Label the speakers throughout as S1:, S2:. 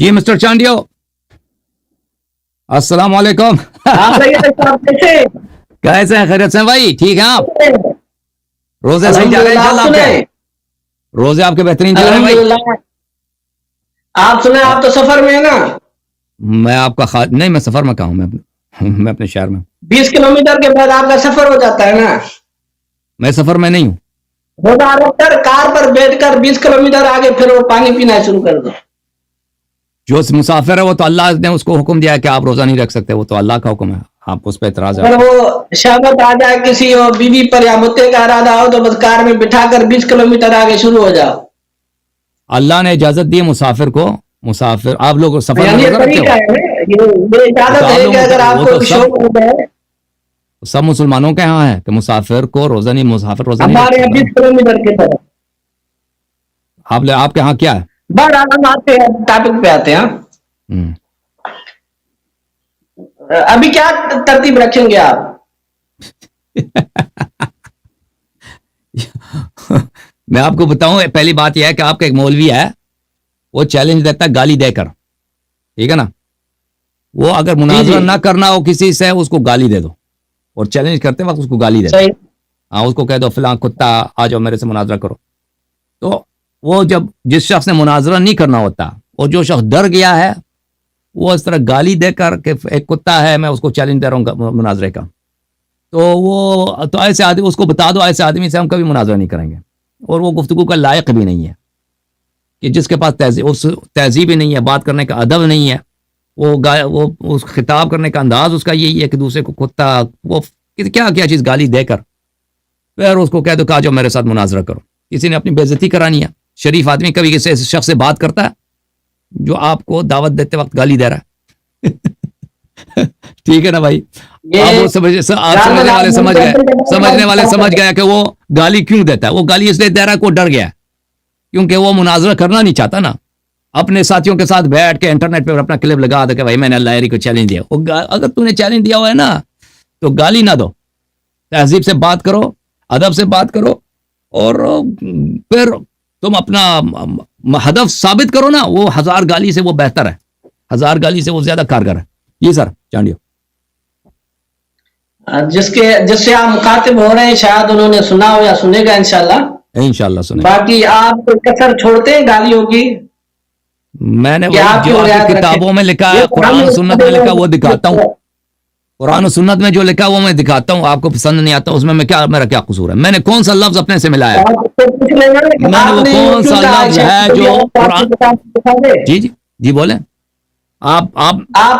S1: جی mister Chandio السلام علیکم. کیسے ہیں؟ خیریت سے بھائی؟ ٹھیک ہیں آپ؟ روزے صحیح جا رہے ہیں انشاءاللہ آپ کے؟ روزے آپ کے بہترین چل رہے ہیں بھائی؟
S2: آپ سنیں، آپ تو سفر میں ہیں نا.
S1: میں آپ کا نہیں، میں سفر میں کہا ہوں. میں اپنے شہر میں.
S2: 20 کلومیٹر کے بعد آپ کا سفر ہو جاتا ہے نا.
S1: میں سفر میں نہیں ہوں.
S2: روزہ رکھ کر کار پر بیٹھ کر 20 کلومیٹر آگے پھر وہ پانی پینا شروع کر دو.
S1: جو مسافر ہے وہ تو اللہ نے اس کو حکم دیا ہے کہ آپ روزہ نہیں رکھ سکتے، وہ تو اللہ کا حکم ہے، آپ اس پہ اعتراض ہے.
S2: اگر وہ شہوت آ جائے کسی اور بیوی پر یا متے کا ارادہ ہو تو بس کار میں بٹھا کر 20 کلومیٹر آگے شروع ہو جاؤ.
S1: اللہ نے اجازت دی مسافر کو. مسافر آپ لوگ سفر میں روزہ رکھتے ہو؟ سب مسلمانوں کے ہاں ہے کہ مسافر کو روزہ نہیں، مسافر روزہ نہیں.
S2: ہمارے 20 کلومیٹر کی طرف.
S1: آپ کے ہاں کیا ہے؟
S2: بس ہم آتے ہیں ٹاپک پہ آتے ہیں. ابھی کیا ترتیب رکھیں گے آپ؟
S1: میں آپ کو بتاؤں، پہلی بات یہ ہے کہ آپ کا ایک مولوی ہے، وہ چیلنج دیتا ہے گالی دے کر، ٹھیک ہے نا. وہ اگر مناظرہ نہ کرنا ہو کسی سے، اس کو گالی دے دو، اور چیلنج کرتے وقت اس کو گالی دے دو. ہاں، اس کو کہہ دو فلاں کتا آ جاؤ میرے سے مناظرہ کرو. تو وہ جب جس شخص نے مناظرہ نہیں کرنا ہوتا، اور جو شخص ڈر گیا ہے، وہ اس طرح گالی دے کر کہ ایک کتا ہے میں اس کو چیلنج دے رہا ہوں مناظرے کا، تو ایسے آدمی اس کو بتا دو، ایسے آدمی سے ہم کبھی مناظرہ نہیں کریں گے، اور وہ گفتگو کا لائق بھی نہیں ہے. کہ جس کے پاس تہذیب ہی نہیں ہے، بات کرنے کا ادب نہیں ہے، وہ اس خطاب کرنے کا انداز اس کا یہی ہے کہ دوسرے کو کتا، وہ کیا چیز گالی دے کر پھر اس کو کہہ دو کہ آ جاؤ میرے ساتھ مناظرہ کرو. کسی نے اپنی بے عزتی کرانی ہے. شریف آدمی کبھی کسی شخص سے بات کرتا ہے جو آپ کو دعوت دیتے وقت گالی دے رہا ہے؟ ٹھیک ہے نا بھائی؟ سمجھنے والے سمجھ گئے کہ وہ گالی کیوں دیتا ہے. وہ گالی اس لیے دے رہا ہے کہ وہ ڈر گیا ہے، کیونکہ وہ مناظرہ کرنا نہیں چاہتا نا. اپنے ساتھیوں کے ساتھ بیٹھ کے انٹرنیٹ پہ اپنا کلپ لگا دے کہ بھائی میں نے اللہ کو چیلنج دیا. اگر تو نے چیلنج دیا ہوا ہے نا تو گالی نہ دو، تہذیب سے بات کرو، ادب سے بات کرو، اور پھر تم اپنا ہدف ثابت کرو نا. وہ 1000 گالی سے وہ بہتر ہے، 1000 گالی سے وہ زیادہ کارگر ہے. جی سر چانڈیو.
S2: جس سے آپ مخاطب ہو رہے ہیں شاید انہوں نے سنا ہو یا سنے گا انشاءاللہ
S1: سنے.
S2: باقی آپ کثر چھوڑتے ہیں گالیوں کی؟
S1: میں نے جو آپ کی کتابوں میں لکھا ہے، قرآن و سنت میں لکھا وہ دکھاتا ہوں. قرآن و سنت میں جو لکھا وہ میں دکھاتا ہوں. آپ کو پسند نہیں آتا، اس میں میرا کیا قصور ہے؟ میں نے کون سا لفظ اپنے سے ملایا؟ میں نے وہ کون سا لفظ ہے جو قرآن؟ جی بولیں.
S2: آپ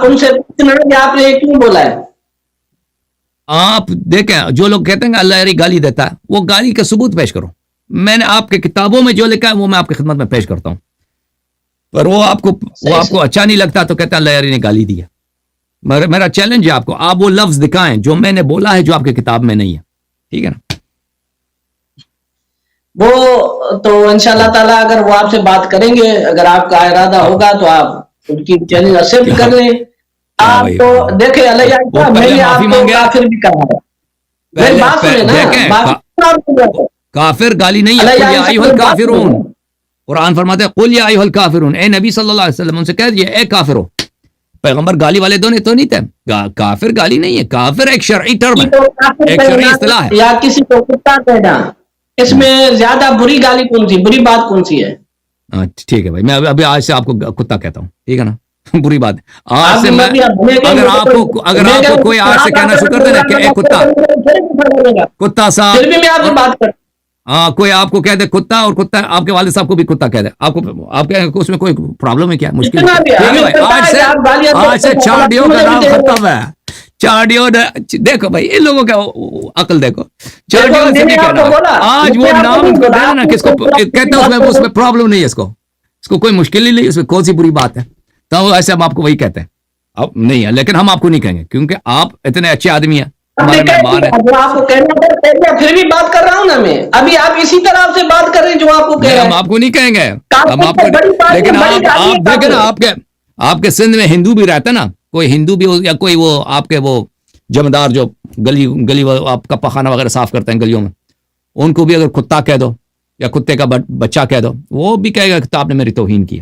S2: ان سے پوچھنا کہ آپ نے کیوں بولا ہے.
S1: آپ دیکھیں، جو لوگ کہتے ہیں کہ اللہ گالی دیتا ہے، وہ گالی کا ثبوت پیش کرو. میں نے آپ کے کتابوں میں جو لکھا ہے وہ میں آپ کی خدمت میں پیش کرتا ہوں. پر وہ آپ کو اچھا نہیں لگتا تو کہتا ہے اللہ نے گالی دیا. میرا چیلنج ہے آپ کو، آپ وہ لفظ دکھائیں جو میں نے بولا ہے جو آپ کی کتاب میں نہیں ہے. ٹھیک ہے نا؟
S2: وہ تو انشاءاللہ تعالی اگر وہ آپ سے بات کریں گے، اگر آپ کا ارادہ ہوگا تو آپ ان کی چیلنج ایکسپٹ کر لیں. آپ تو دیکھیں اللہ میں نے آپ کو کافر بھی کہا ہے. میری بات سنیں نا،
S1: کافر گالی نہیں ہے. قل یا ایھا الکافرون، قرآن فرماتا ہے قل یا ایھا الکافرون، اے نبی صلی اللہ علیہ وسلم ان سے کہہ دیجئے اے کافرو. پیغمبر گالی والے دو نہیں تھے. کافر گالی نہیں ہے، کافر ایک شرعی ٹرم ہے، ایک شرعی اصطلاح ہے.
S2: یا کسی کو کتا کہنا، اس میں زیادہ بری گالی کون سی، بری بات کون سی ہے؟
S1: ٹھیک ہے بھائی، میں ابھی آج سے آپ کو کتا کہتا ہوں، ٹھیک ہے نا؟ بری بات ہے. آج سے میں اگر آپ کو کوئی آج سے کہنا شروع کر دینا کہ اے کتا صاحب،
S2: پھر بھی میں آپ سے بات کرتا ہوں.
S1: ہاں، کوئی آپ کو کہہ دے کتا، اور کتا آپ کے والد صاحب کو بھی کتا کہہ دے، آپ کہ اس میں کوئی پرابلم ہے کیا؟ مشکل ہے؟ آج سے چانڈیو کا نام ختم ہے. چانڈیو دیکھو بھائی، ان لوگوں کا عقل دیکھو. چانڈیو سے نہیں کہنا، آج وہ نام کو دینا نا کس کو کہتے ہیں، اس میں پرابلم نہیں ہے. اس کو کوئی مشکل ہی نہیں، اس میں کون سی بری بات ہے. تو ایسے ہم آپ کو وہی کہتے ہیں. اب نہیں ہے، لیکن ہم آپ کو نہیں کہیں گے کیونکہ آپ اتنے اچھے آدمی ہیں، ہمارے مہمان ہیں.
S2: آپ کو کہنا پھر بھی بات کر رہا ہوں نا میں. ابھی آپ اسی طرح سے بات کر رہے ہیں جو آپ کو کہہ رہے ہیں.
S1: ہم آپ کو نہیں کہیں گے، ہم آپ کو، لیکن آپ دیکھیں نا، آپ کے سندھ میں ہندو بھی رہتا نا، کوئی ہندو بھی ہو یا کوئی وہ آپ کے وہ جمدار جو گلی آپ کا پخانہ وغیرہ صاف کرتے ہیں گلیوں میں، ان کو بھی اگر کتا کہہ دو یا کتے کا بچہ کہہ دو، وہ بھی کہے گا کہ آپ نے میری توہین کی.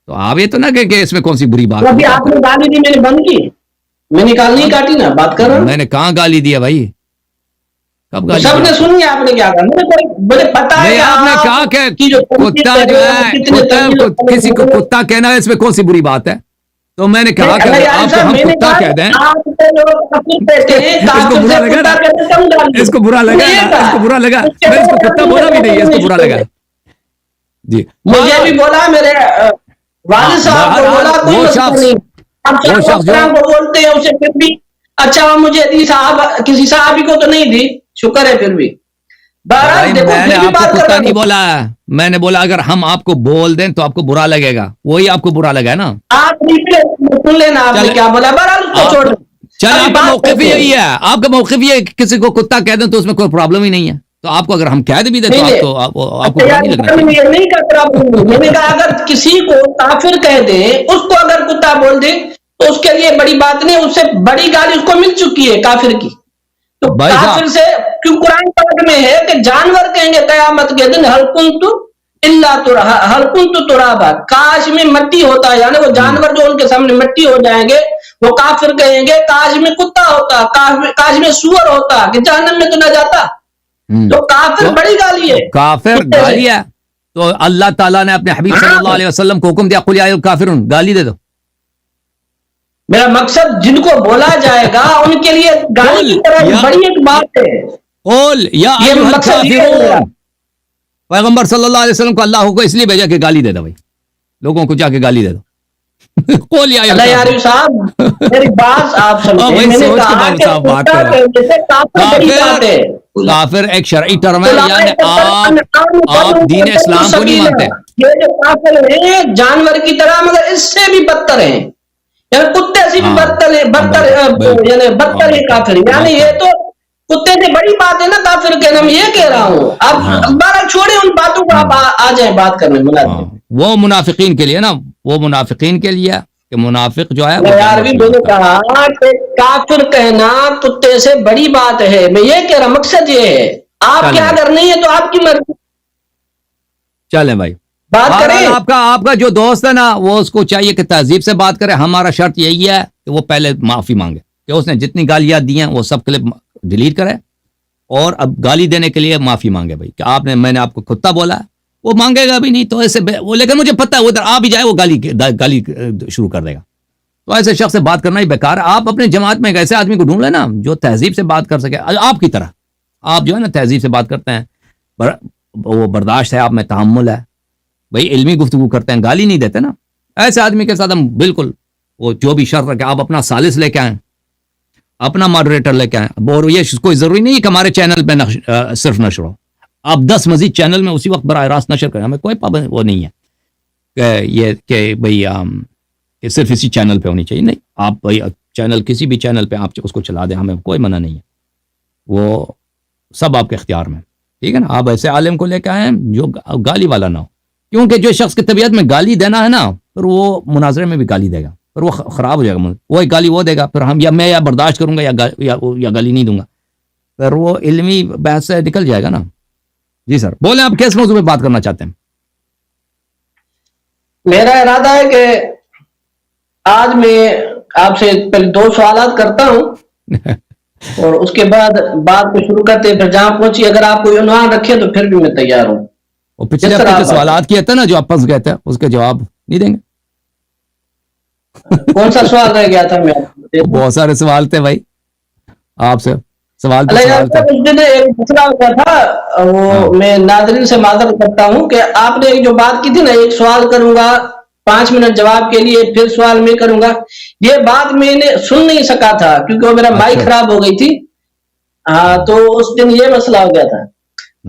S1: تو آپ یہ تو نہ کہ اس میں کون سی بری بات
S2: ابھی آپ نے گالی دی، میں نے بند کی، میں نے گالی نہیں کاٹی نا، بات کر رہا ہوں.
S1: میں نے کہاں گالی دیا بھائی؟ کب گالی
S2: سب نے سنی آپ نے کیا کہا؟ مجھے پتا ہے
S1: آپ نے کہا کہ کتا جو ہے کسی کو کتا کہنا ہے اس میں کون سی بری بات ہے؟ تو میں نے کہا کہ آپ کو ہم کتا کہہ دیں، اس کو برا لگا نا، اس کو برا لگا نا، اس کو برا لگا، میں اس کو کتا بولا بھی نہیں، اس کو برا لگا. جی
S2: مجھے بھی بولا، میرے والد صاحب کو بولا، کوئی مسئلہ نہیں. اب صاحب کو بولتے ہیں اسے پھر بھی اچھا مجھے دی صاحب، کسی صحابی کو تو نہیں دی، شکر ہے پھر بھی.
S1: میں نے آپ کو کتا نہیں بولا، میں نے بولا اگر ہم آپ کو بول دیں تو آپ کو برا لگے گا، وہی آپ کو برا لگا ہے نا.
S2: آپ سن لینا آپ نے کیا بولا، بہرحال اس کو چھوڑ دیں.
S1: چل آپ کا موقف ہی یہی ہے، آپ کا موقف یہ ہے کہ کسی کو کتا کہہ دیں تو اس میں کوئی پرابلم ہی نہیں ہے. تو آپ کو اگر ہم کہہ بھی دیں تو آپ کو برا نہیں لگنا چاہیے.
S2: میں نے کہا اگر کسی کو کافر کہہ دیں، اس کو اگر کتا بول دیں تو اس کے لیے بڑی بات نہیں، اس سے بڑی گالی اس کو مل چکی ہے کافر کی. تو کافر سے کیوں قرآن پاک میں ہے کہ جانور کہیں گے قیامت کے دن ہل کنت ترابا، کاش میں مٹی ہوتا ہے. یعنی وہ جانور جو ان کے سامنے مٹی ہو جائیں گے، وہ کافر کہیں گے کاش میں کتا ہوتا، کاش میں سور ہوتا کہ جہنم میں تو نہ جاتا. تو کافر بڑی گالی ہے،
S1: کافر گالی ہے. تو اللہ تعالیٰ نے اپنے حبیب صلی اللہ علیہ وسلم کو حکم دیا قل یا ایھا الکافرون، گالی دے دو.
S2: میرا مقصد جن کو بولا جائے گا ان کے لیے گالی کی طرح بڑی ایک بات ہے.
S1: قل یا ایھا الکافرون، پیغمبر صلی اللہ علیہ وسلم کو اللہ کو اس لیے بھیجا کہ گالی دے دو بھائی، لوگوں کو جا کے گالی دے دو. قل یا ایھا
S2: الکافرون صاحب میری بات آپ سمجھیں، میں نے کہا کہ
S1: کافر ایک شرعی ٹرم ہے، یعنی آپ دین اسلام کو نہیں مانتے.
S2: یہ جو کافر ہیں جانور کی طرح مگر اس سے بھی بدتر ہیں، یعنی کتے سے بھی بدتر ہیں، یعنی بدتر ہے کافر. یعنی یہ تو کتے سے بڑی بات ہے نا کافر کے نام. یہ کہہ رہا ہوں اب بارہ چھوڑے ان باتوں کو، آپ آ جائیں بات کرنے.
S1: وہ منافقین کے لیے نا، وہ منافقین کے لیے کہ منافق جو ہے
S2: یار بھی میں نے کہا کہ کافر کہنا کتے سے بڑی بات ہے. میں یہ کہہ رہا مقصد یہ ہے، آپ کیا اگر نہیں ہے تو آپ کی مرضی.
S1: چلیں بھائی
S2: بات کریں.
S1: آپ کا جو دوست ہے نا وہ اس کو چاہیے کہ تہذیب سے بات کرے. ہمارا شرط یہی ہے کہ وہ پہلے معافی مانگے کہ اس نے جتنی گالیاں دی ہیں وہ سب کلپ ڈیلیٹ کرے، اور اب گالی دینے کے لیے معافی مانگے بھائی کہ میں نے آپ کو کتا بولا ہے. وہ مانگے گا بھی نہیں تو ایسے وہ، لیکن مجھے پتہ ہے وہ ادھر آ بھی جائے وہ گالی شروع کر دے گا. تو ایسے شخص سے بات کرنا ہی بیکار ہے. آپ اپنے جماعت میں ایک ایسے آدمی کو ڈھونڈ لیں نا جو تہذیب سے بات کر سکے آپ کی طرح. آپ جو ہے نا تہذیب سے بات کرتے ہیں، وہ برداشت ہے آپ میں، تحمل ہے بھائی، علمی گفتگو کرتے ہیں، گالی نہیں دیتے نا. ایسے آدمی کے ساتھ ہم بالکل وہ جو بھی شرط رکھے، آپ اپنا ثالث لے کے آئیں، اپنا ماڈریٹر لے کے آئیں. اور یہ کوئی ضروری نہیں ہے کہ ہمارے چینل پہ صرف نشر ہو. آپ 10 مزید چینل میں اسی وقت براہ راست نشر کریں، ہمیں کوئی پابند وہ نہیں ہے کہ یہ کہ بھئی یہ صرف اسی چینل پہ ہونی چاہیے. نہیں، آپ بھائی چینل کسی بھی چینل پہ آپ اس کو چلا دیں، ہمیں کوئی منع نہیں ہے، وہ سب آپ کے اختیار میں. ٹھیک ہے نا. آپ ایسے عالم کو لے کے آئیں جو گالی والا نہ ہو، کیونکہ جو شخص کی طبیعت میں گالی دینا ہے نا پھر وہ مناظرے میں بھی گالی دے گا، پھر وہ خراب ہو جائے گا. وہ ایک گالی وہ دے گا، پھر ہم میں یا برداشت کروں گا یا گالی نہیں دوں گا، پھر وہ علمی بحث سے نکل جائے گا نا. جی سر بولیں، آپ کس موضوع پہ بات کرنا چاہتے ہیں؟
S2: میرا ارادہ ہے کہ آج میں آپ سے پہلے 2 سوالات کرتا ہوں اور اس کے بعد بات کو شروع کرتے ہیں، پھر جہاں پہنچی اگر آپ کوئی عنوان رکھے تو پھر بھی میں تیار ہوں.
S1: اور پچھلے ہفتے جو سوالات کیے تھے نا جو آپ پھنس گئے تھے اس کے جواب نہیں دیں گے؟
S2: کون سا سوال رہ گیا تھا؟ میں
S1: بہت سارے سوال تھے بھائی آپ سے. سوال
S2: ایک مسئلہ ہوتا تھا، وہ میں ناظرین سے معذرت کرتا ہوں کہ آپ نے جو بات کی تھی نا، ایک سوال کروں گا 5 منٹ جواب کے لیے، پھر سوال میں کروں گا، یہ بات میں نے سن نہیں سکا تھا کیونکہ وہ میرا مائک خراب ہو گئی تھی. تو اس دن یہ مسئلہ ہو گیا تھا،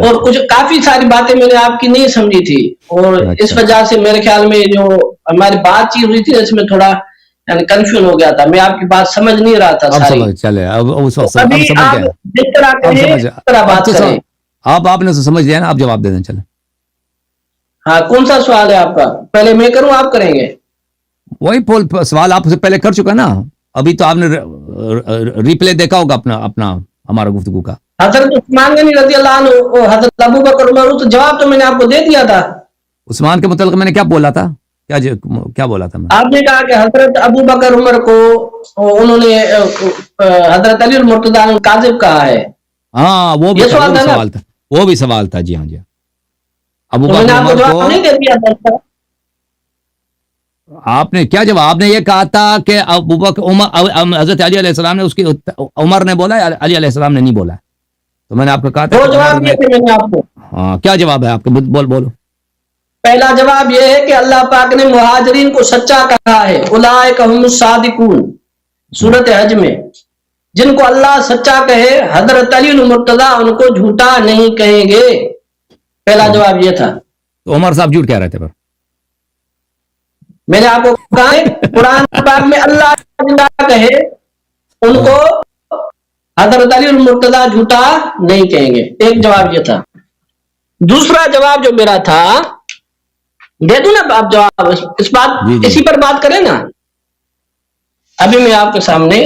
S2: اور کچھ کافی ساری باتیں میں نے آپ کی نہیں سمجھی تھی، اور اس وجہ سے میرے خیال میں جو ہماری بات چیت ہوئی تھی اس میں تھوڑا یعنی کنفیوژن ہو گیا تھا، میں آپ کی بات سمجھ نہیں رہا تھا.
S1: آپ نے سمجھ لیا نا، آپ جواب دے دیں. چلیں.
S2: ہاں کون سا سوال ہے آپ کا؟ پہلے میں کروں آپ کریں گے؟
S1: وہی سوال آپ سے پہلے کر چکا نا، ابھی تو آپ نے ریپلے دیکھا ہوگا اپنا ہمارا گفتگو کا.
S2: حضرت عثمان غنی رضی اللہ عنہ، حضرت ابو بکر عمر، تو جواب تو میں نے آپ کو دے دیا تھا.
S1: عثمان کے متعلق میں نے کیا بولا تھا کیا بولا تھا میں؟
S2: آپ نے کہا کہ حضرت ابو بکر عمر کو انہوں نے حضرت علی المرتضیٰ کاذب کہا ہے.
S1: ہاں وہ بھی سوال تھا. وہ بھی سوال تھا. جی ہاں جی. ابو بکر عمر کو
S2: نہیں دے دیا تھا.
S1: آپ نے کیا جواب؟ آپ نے یہ کہا تھا کہ ابو بکر حضرت علی علیہ السلام نے اس کی عمر نے بولا، علی علیہ السلام نے نہیں بولا. تو میں نے آپ کو کہا تھا
S2: جواب دیے تھے میں نے آپ کو.
S1: ہاں کیا جواب ہے آپ کے؟ بولو.
S2: پہلا جواب یہ ہے کہ اللہ پاک نے مہاجرین کو سچا کہا ہے، اولئک هم الصادقون، سورۃ حج میں. جن کو اللہ سچا کہے، حضرت علی المرتضیٰ ان کو جھوٹا نہیں کہیں گے. پہلا جواب یہ تھا.
S1: تو عمر صاحب جھوٹ کہہ رہے تھے. پر
S2: میں نے آپ کو کہا ہے قرآن پاک میں اللہ جھوٹا کہے ان کو حضرت علی المرتضیٰ جھوٹا نہیں کہیں گے. ایک جواب یہ تھا. دوسرا جواب جو میرا تھا، دے دوں نا آپ جواب؟ اس بات اسی پر بات کریں نا. ابھی میں آپ کے سامنے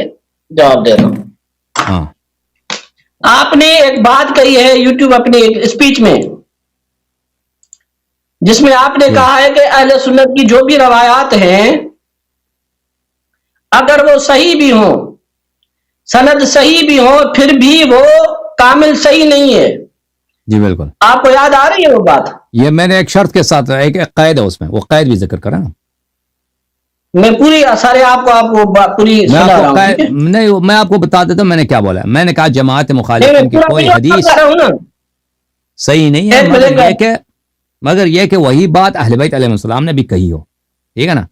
S2: جواب دے رہا ہوں. آپ نے ایک بات کہی ہے یوٹیوب اپنی اسپیچ میں، جس میں آپ نے کہا ہے کہ اہل سنت کی جو بھی روایات ہیں اگر وہ صحیح بھی ہوں، سند صحیح بھی ہو، پھر بھی وہ کامل صحیح نہیں ہے.
S1: جی بالکل.
S2: آپ کو یاد آ رہی ہے وہ بات؟
S1: یہ میں نے ایک شرط کے ساتھ ایک قید ہے اس میں، وہ قید بھی ذکر کرا.
S2: میں پوری سارے آپ کو پوری
S1: نہیں، میں آپ کو بتا دیتا ہوں میں نے کیا بولا. میں نے کہا جماعت مخالفین کی کوئی حدیث صحیح نہیں ہے، مگر یہ کہ وہی بات اہل بیت علیہ السلام نے بھی کہی ہو. ٹھیک ہے نا؟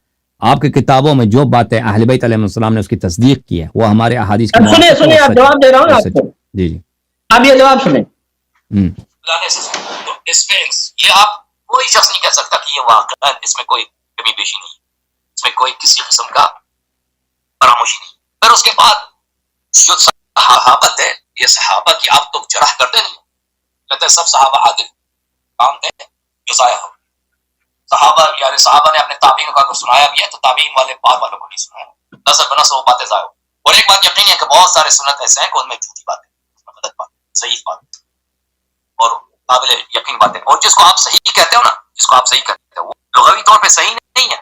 S1: آپ کی کتابوں میں جو باتیں اہل بیت علیہ السلام نے اس کی تصدیق کی ہے وہ ہمارے احادیث کی.
S2: سنیں آپ جواب دے رہا ہوں آپ کو.
S1: جی جی
S2: آپ یہ جواب سنیں.
S3: یہ آپ کوئی شخص نہیں کہہ سکتا کہ یہ واقعہ اس میں کوئی کمی بیشی نہیں، اس میں کوئی کسی قسم کا فراموشی نہیں. پھر اس کے بعد جو صحابت ہے، یہ صحابہ کی آپ تو جرح کرتے نہیں، کہتے سب صحابہ عادل کام دیں جو ضائع ہو. صحابہ یعنی صحابہ نے اپنے تابعین کو سنایا بھی ہے تو تابعین والے بعد والوں کو نہیں سنایا، نسل بنسل وہ باتیں ضائع ہو. اور ایک بات یقینی ہے کہ بہت سارے سنت ایسے ہیں کہ ان میں جھوٹی باتیں، اس میں غلط باتیں، صحیح باتیں اور قابل یقین باتیں. اور جس کو آپ صحیح کہتے ہو نا، جس کو آپ صحیح کہتے ہو وہ لغوی طور پہ صحیح نہیں ہے،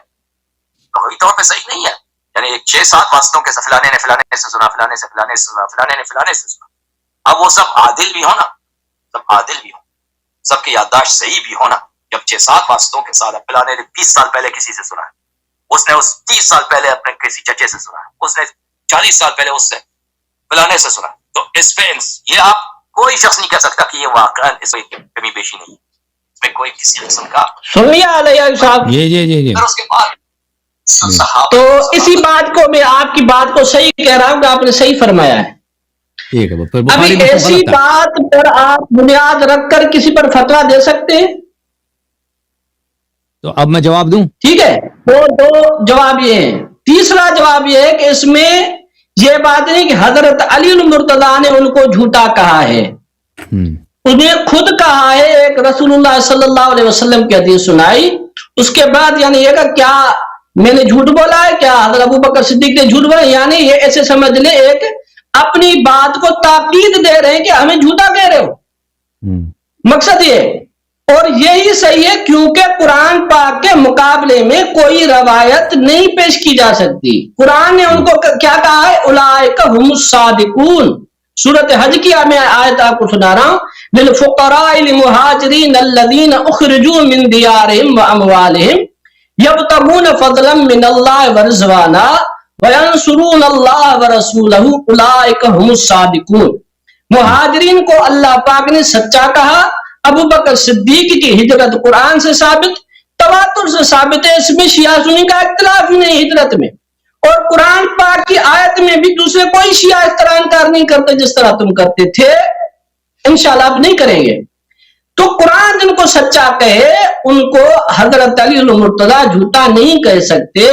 S3: لغوی طور پہ صحیح نہیں ہے. یعنی 6-7 واسطوں کے فلانے نے فلانے سے سنا، فلانے سے فلانے سے سنا، فلانے نے فلانے سے سنا. اب وہ سب عادل بھی ہو نا، سب عادل بھی ہو، سب کی یادداشت صحیح بھی ہو نا. جب 6-7 واسطوں کے ساتھ فلانے نے 20 سال پہلے کسی سے سنا ہے، اس نے اس 30 سال پہلے اپنے کسی چچے سے سنا ہے، اس نے 40 سال پہلے اس سے فلانے سے سنا. تو اس پہ یہ آپ کوئی شخص نہیں کہہ سکتا کہ یہ واقعا اس میں کمی بیشی نہیں ہے، اس میں کوئی کسی قسم کا.
S2: سنیے علیہ صاحب.
S1: جی.
S3: پھر اس کے بعد
S2: تو اسی بات کو میں آپ کی بات کو صحیح کہہ رہا ہوں کہ آپ نے صحیح فرمایا ہے. ابھی ایسی بات پر آپ بنیاد رکھ کر کسی پر فتویٰ دے سکتے ہیں؟
S1: تو اب میں جواب دوں.
S2: ٹھیک ہے. دو جواب یہ ہے. تیسرا جواب یہ ہے کہ اس میں یہ بات نہیں کہ حضرت علی المرتضیٰ نے ان کو جھوٹا کہا ہے. انہیں خود کہا ہے، ایک رسول اللہ صلی اللہ علیہ وسلم کی حدیث سنائی، اس کے بعد یعنی یہ کہ کیا میں نے جھوٹ بولا ہے، کیا حضرت ابو بکر صدیق نے جھوٹ بولا؟ یعنی یہ ایسے سمجھ لیں ایک اپنی بات کو تاکید دے رہے ہیں کہ ہمیں جھوٹا کہہ رہے ہو. مقصد یہ، اور یہی صحیح ہے کیونکہ قرآن پاک کے مقابلے میں کوئی روایت نہیں پیش کی جا سکتی. قرآن نے ان کو کیا کہا ہے؟ اولئک هم الصادقون. سورۃ حج کی میں آیت آپ کو سنا رہا ہوں. للفقراء المہاجرین الذین اخرجوا من دیارہم واموالہم یبتغون فضلا من اللہ ورضوانا وینصرون اللہ ورسولہ اولئک هم الصادقون. مہاجرین کو اللہ پاک نے سچا کہا. ابو بکر صدیق کی ہجرت قرآن سے ثابت، تواتر سے ثابت ہے، اس میں شیعہ سنی کا اختلاف نہیں ہجرت میں. اور قرآن پاک کی آیت میں بھی دوسرے کوئی شیعہ اس طرح انکار نہیں کرتے جس طرح تم کرتے تھے، انشاءاللہ اب نہیں کریں گے. تو قرآن جن کو سچا کہے ان کو حضرت علی المرتضیٰ جھوٹا نہیں کہہ سکتے.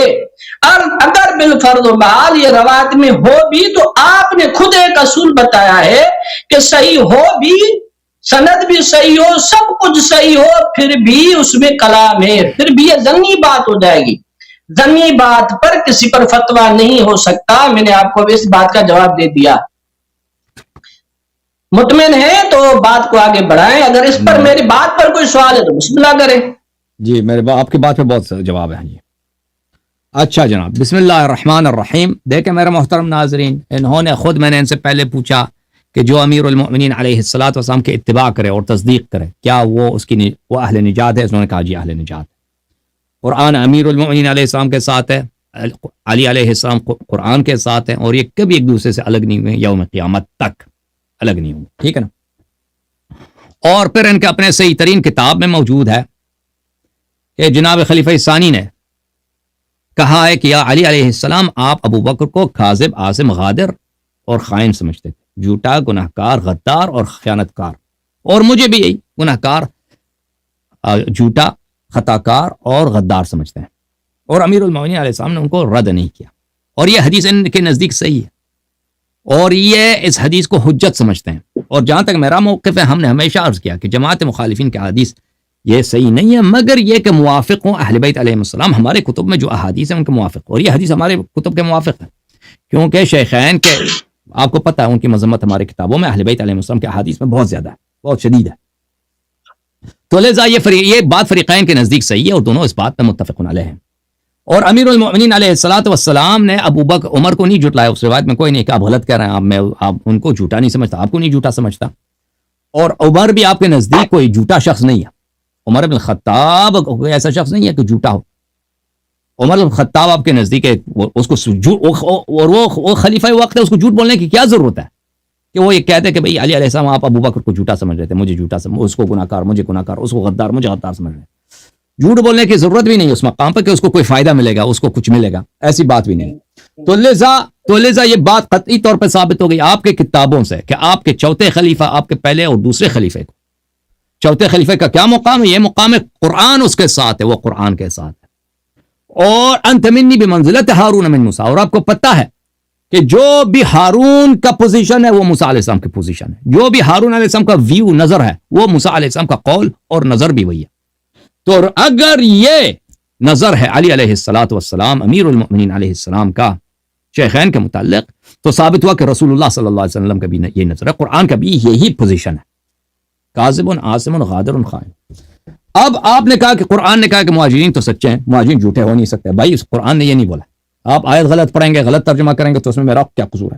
S2: اور اگر بالفرض و بحال یہ روایت میں ہو بھی تو آپ نے خود ایک اصول بتایا ہے کہ صحیح ہو بھی، سند بھی صحیح ہو، سب کچھ صحیح ہو، پھر بھی اس میں کلام ہے، پھر بھی یہ ظنی بات ہو جائے گی. ظنی بات پر کسی پر فتویٰ نہیں ہو سکتا. میں نے آپ کو اس بات کا جواب دے دیا. مطمئن ہے تو بات کو آگے بڑھائیں. اگر اس پر میری بات پر کوئی سوال ہے تو بسم اللہ کریں.
S1: جی میرے آپ کی بات پہ بہت جواب ہے. اچھا جناب، بسم اللہ الرحمن الرحیم. دیکھیں میرے محترم ناظرین، انہوں نے خود، میں نے ان سے پہلے پوچھا کہ جو امیر المؤمنین علیہ الصلوۃ والسلام کی اتباع کرے اور تصدیق کرے کیا وہ اس کی وہ اہل نجات ہے؟ انہوں نے کہا جی اہل نجات ہے. قرآن امیر المؤمنین علیہ السلام کے ساتھ ہے، علی علیہ السلام قرآن کے ساتھ ہیں، اور یہ کبھی ایک دوسرے سے الگ نہیں ہوئے، یوم قیامت تک الگ نہیں ہوئے. ٹھیک ہے نا. اور پھر ان کے اپنے صحیح ترین کتاب میں موجود ہے کہ جناب خلیفہ ثانی نے کہا ہے کہ یا علی علیہ السلام، آپ ابو بکر کو کاذب، عاصم، غادر اور خائن سمجھتے تھے، جھوٹا، گناہ کار، غدار اور خیانت کار، اور مجھے بھی یہی گناہ کار، جھوٹا، خطا کار اور غدار سمجھتے ہیں. اور امیر المؤمنین علیہ السلام نے ان کو رد نہیں کیا، اور یہ حدیث ان کے نزدیک صحیح ہے، اور یہ اس حدیث کو حجت سمجھتے ہیں. اور جہاں تک میرا موقف ہے، ہم نے ہمیشہ عرض کیا کہ جماعت مخالفین کے حدیث یہ صحیح نہیں ہے، مگر یہ کہ موافق ہوں اہل بیت علیہ السلام. ہمارے کتب میں جو احادیث ہیں ان کے موافق، اور یہ حدیث ہمارے کتب کے موافق ہے، کیونکہ شیخین کے آپ کو پتہ ہے ان کی مذمت ہماری کتابوں میں اہل بیت علیہ السلام کے احادیث میں بہت زیادہ ہے، بہت شدید ہے. تو لہٰذا یہ بات فریقین کے نزدیک صحیح ہے، اور دونوں اس بات پر متفق علیہ ہیں. اور امیر المؤمنین علیہ الصلوۃ والسلام نے ابو بکر، عمر کو نہیں جھٹلایا. اس روایت میں کوئی نہیں کہ آپ غلط کہہ رہے ہیں، آپ ان کو جھوٹا نہیں سمجھتا، آپ کو نہیں جھوٹا سمجھتا. اور عمر بھی آپ کے نزدیک کوئی جھوٹا شخص نہیں ہے. عمر بن الخطاب کوئی ایسا شخص نہیں ہے کہ جھوٹا ہو. عمر بن الخطاب آپ کے نزدیک ہے، اس کو اور وہ خلیفہ وقت ہے، اس کو جھوٹ بولنے کی کیا ضرورت ہے کہ وہ یہ کہتے کہ بھئی علی علیہ السلام آپ ابو بکر کو جھوٹا سمجھ رہے تھے، مجھے جھوٹا سمجھ، اس کو گناہ کار، مجھے گناہ کار، اس کو غدار، مجھے غدار سمجھ رہے ہیں. جھوٹ بولنے کی ضرورت بھی نہیں اس مقام پر کہ اس کو کوئی فائدہ ملے گا، اس کو کچھ ملے گا، ایسی بات بھی نہیں. تو لہذا یہ بات قطعی طور پر ثابت ہو گئی آپ کے کتابوں سے کہ آپ کے چوتھے خلیفہ، آپ کے پہلے اور دوسرے خلیفے کو، چوتھے خلیفے کا کیا مقام ہے؟ یہ مقام ہے قرآن اس کے ساتھ ہے، وہ قرآن کے ساتھ ہے. اور انت منی بمنزلت ہارون من موسیٰ، اور آپ کو پتہ ہے کہ جو بھی ہارون کا پوزیشن ہے وہ موسیٰ علیہ السلام کی پوزیشن ہے، جو بھی ہارون علیہ السلام کا ویو، نظر ہے، وہ موسیٰ علیہ السلام کا قول اور نظر بھی وہی ہے. تو اگر یہ نظر ہے علی علیہ الصلوۃ والسلام، امیر المؤمنین علیہ السلام کا شیخین کے متعلق، تو ثابت ہوا کہ رسول اللہ صلی اللہ علیہ وسلم کا بھی یہ نظر ہے، قرآن کا بھی یہی پوزیشن ہے، کاذب، عاصم، غادر، خائن. اب آپ نے کہا کہ قرآن نے کہا کہ مہاجرین تو سچے ہیں، مہاجرین جھوٹے ہو نہیں سکتے. بھائی اس قرآن نے یہ نہیں بولا. آپ آیت غلط پڑھیں گے، غلط ترجمہ کریں گے تو اس میں میرا کیا قصور ہے؟